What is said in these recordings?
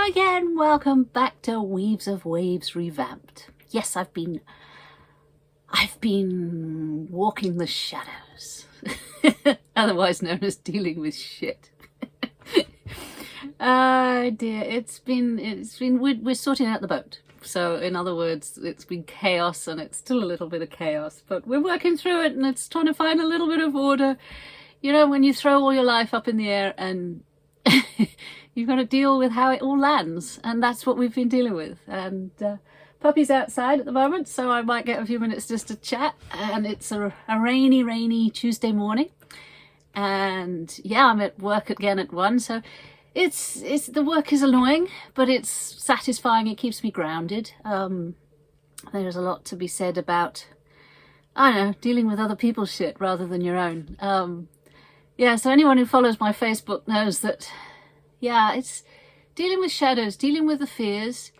again. Welcome back to Weaves of Waves Revamped. Yes, I've been walking the shadows, otherwise known as dealing with shit. Oh dear, we're sorting out the boat. So in other words, it's been chaos, and it's still a little bit of chaos, but we're working through it, and it's trying to find a little bit of order. You know, when you throw all your life up in the air and you've got to deal with how it all lands, and that's what we've been dealing with. And Puppy's outside at the moment, so I might get a few minutes just to chat. And it's a rainy Tuesday morning, and yeah, I'm at work again at 1, so it's the work is annoying, but it's satisfying. It keeps me grounded. There's a lot to be said about, I don't know, dealing with other people's shit rather than your own. Yeah, so anyone who follows my Facebook knows that, yeah, it's dealing with shadows, dealing with the fears.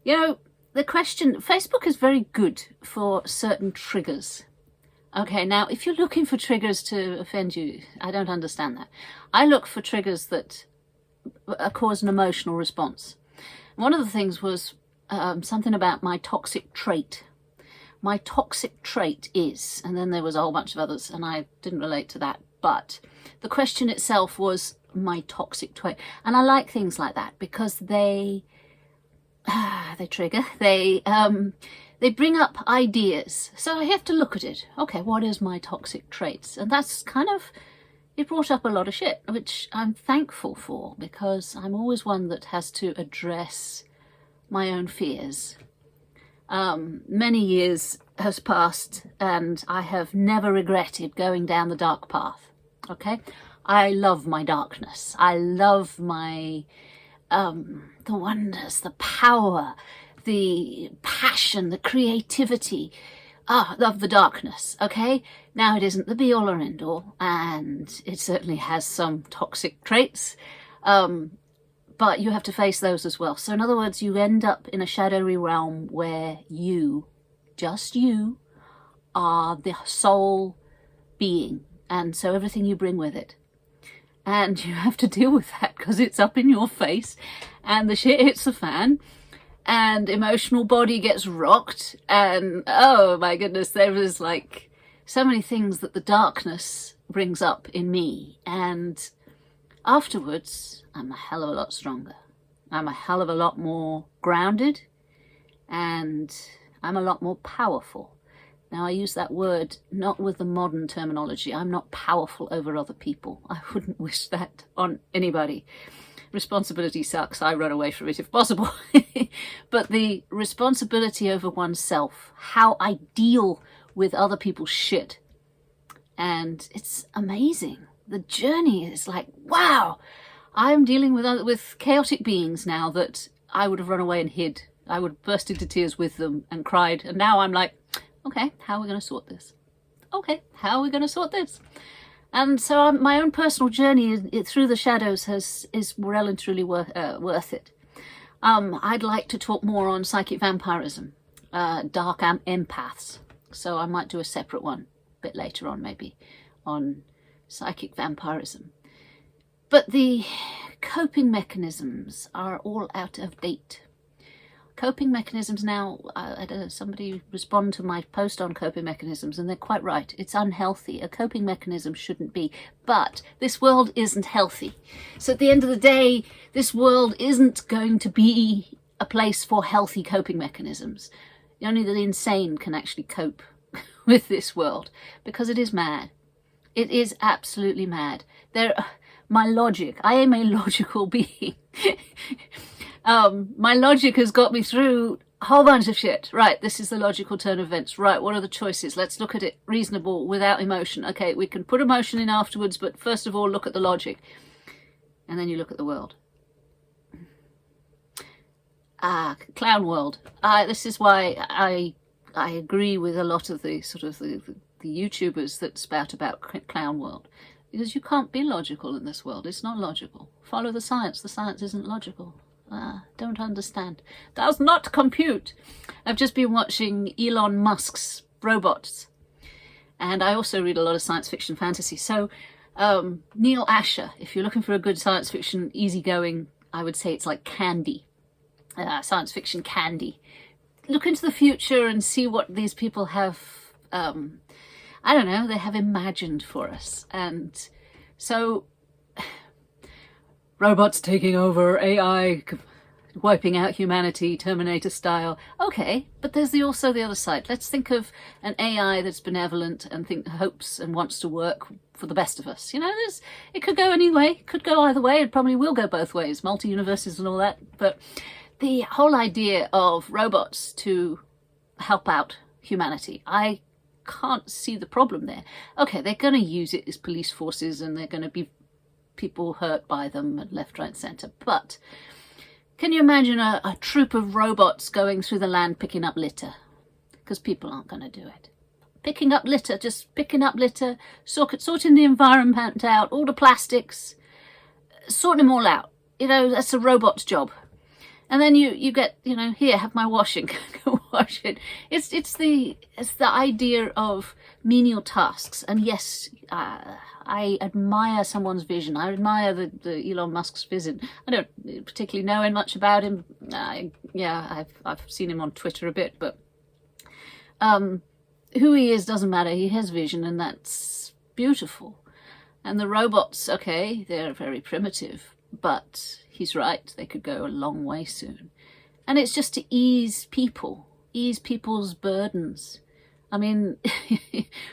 You know, the question, Facebook is very good for certain triggers. Okay, now, if you're looking for triggers to offend you, I don't understand that. I look for triggers that cause an emotional response. One of the things was something about my toxic trait. My toxic trait is, and then there was a whole bunch of others, and I didn't relate to that, but the question itself was my toxic trait. And I like things like that because they trigger, they bring up ideas. So I have to look at it. Okay, what is my toxic traits? And that's kind of, it brought up a lot of shit, which I'm thankful for, because I'm always one that has to address my own fears. Many years has passed, and I have never regretted going down the dark path. Okay, I love my darkness. I love my the wonders, the power, the passion, the creativity of the darkness. Okay, now it isn't the be all or end all, and it certainly has some toxic traits, but you have to face those as well. So in other words, you end up in a shadowy realm where you, just you, are the sole being, and so everything you bring with it. And you have to deal with that because it's up in your face, and the shit hits the fan, and emotional body gets rocked, and oh my goodness, there is like so many things that the darkness brings up in me. And afterwards, I'm a hell of a lot stronger. I'm a hell of a lot more grounded, and I'm a lot more powerful. Now, I use that word not with the modern terminology. I'm not powerful over other people. I wouldn't wish that on anybody. Responsibility sucks. I run away from it if possible. But the responsibility over oneself, how I deal with other people's shit. And it's amazing. The journey is like, wow, I'm dealing with chaotic beings now that I would have run away and hid. I would have burst into tears with them and cried. And now I'm like, okay, how are we going to sort this? Okay, how are we going to sort this? And so my own personal journey through the shadows is well and truly worth it. I'd like to talk more on psychic vampirism, dark empaths. So I might do a separate one a bit later on, maybe, on psychic vampirism. But the coping mechanisms are all out of date. Coping mechanisms now, I had somebody respond to my post on coping mechanisms, and they're quite right. It's unhealthy. A coping mechanism shouldn't be. But this world isn't healthy. So at the end of the day, this world isn't going to be a place for healthy coping mechanisms. Only the insane can actually cope with this world, because it is mad. It is absolutely mad. My logic, I am a logical being. My logic has got me through a whole bunch of shit. Right, this is the logical turn of events. Right, what are the choices? Let's look at it reasonable without emotion. Okay, we can put emotion in afterwards, but first of all, look at the logic. And then you look at the world. Clown world. This is why I agree with a lot of the sort of the YouTubers that spout about clown world. Because you can't be logical in this world. It's not logical. Follow the science. The science isn't logical. Don't understand. Does not compute. I've just been watching Elon Musk's robots, and I also read a lot of science fiction fantasy. So Neil Asher, if you're looking for a good science fiction, easygoing, I would say it's like candy. science fiction candy. Look into the future and see what these people have, I don't know, they have imagined for us. And so, robots taking over, AI wiping out humanity, Terminator style. Okay, but there's also the other side. Let's think of an AI that's benevolent and hopes and wants to work for the best of us. You know, it could go any way, it could go either way, it probably will go both ways, multi-universes and all that. But the whole idea of robots to help out humanity, I can't see the problem there. Okay, they're going to use it as police forces and they're going to be people hurt by them at left, right, centre. But can you imagine a troop of robots going through the land picking up litter? Because people aren't going to do it. Picking up litter, just picking up litter, sorting the environment out, all the plastics, sorting them all out. You know, that's a robot's job. And then you get, you know, here, have my washing, go wash it. It's the idea of menial tasks. And yes, I admire someone's vision. I admire the Elon Musk's vision. I don't particularly know much about him. Yeah, I've seen him on Twitter a bit, but who he is doesn't matter. He has vision, and that's beautiful. And the robots, okay, they're very primitive, but he's right, they could go a long way soon. And it's just to ease people's burdens. I mean,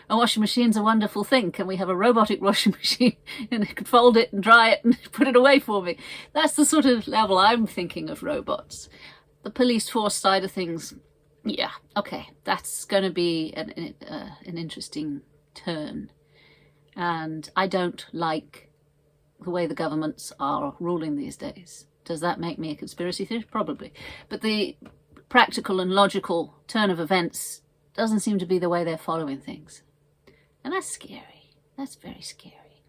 a washing machine's a wonderful thing. Can we have a robotic washing machine and it could fold it and dry it and put it away for me? That's the sort of level I'm thinking of robots. The police force side of things, yeah, okay, that's going to be an interesting turn. And I don't like the way the governments are ruling these days. Does that make me a conspiracy theorist? Probably. But the practical and logical turn of events doesn't seem to be the way they're following things. And that's scary. That's very scary.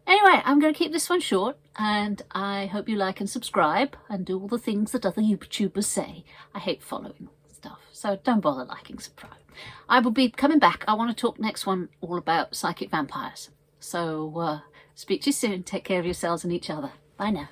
Anyway, I'm going to keep this one short, and I hope you like and subscribe and do all the things that other YouTubers say. I hate following stuff, so don't bother liking, subscribe. I will be coming back. I want to talk next one all about psychic vampires. So speak to you soon. Take care of yourselves and each other. Bye now.